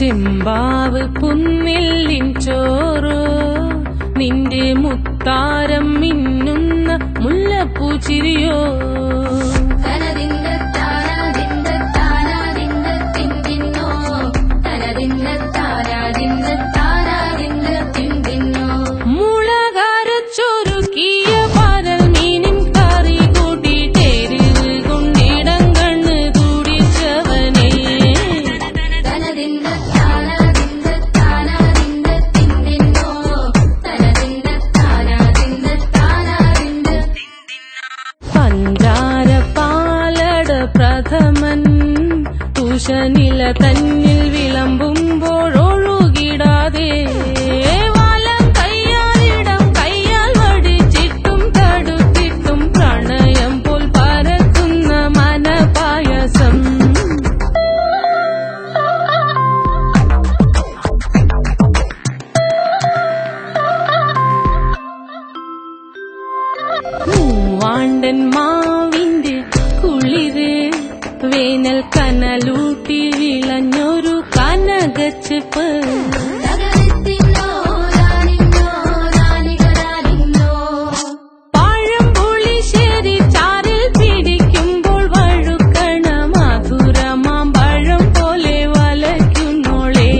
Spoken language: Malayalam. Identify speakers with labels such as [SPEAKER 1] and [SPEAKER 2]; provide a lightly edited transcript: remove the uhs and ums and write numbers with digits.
[SPEAKER 1] ചെമ്പാവ് പുന്നെല്ലിൻ ചോറോ നിന്റെ മുത്താരം മിന്നുന്ന മുല്ലപ്പൂച്ചിരിയോ മുളകരച്ചൊരുക്കിയ പരൽ മീനിൻ കറി കൂട്ടിട്ടേരിവ് കൊണ്ടിടം കണ്ണ് തുടിച്ചവനേ പഞ്ചാര പാലട പ്രഥമൻ തുഷനില തന്നിൽ വിളമ്പുമ്പോഴൊഴുകിടാതെ വലം കയ്യാലിടം കയ്യാൽ വടിച്ചിട്ടും തടുത്തിട്ടും പ്രണയം പോൽ പരത്തുന്ന മനപായസം മൂവാണ്ടൻ മാവിന്റെ കുളിര് വേനൽ കനലൂട്ടി വിളഞ്ഞൊരു കനകച്ചെപ്പ് പഴം പുളിശ്ശേരി ചാറിൽ പിടിക്കുമ്പോൾ വഴുക്കണ മധുരമാം പഴം പോലെ വലയ്ക്കുന്നോളേ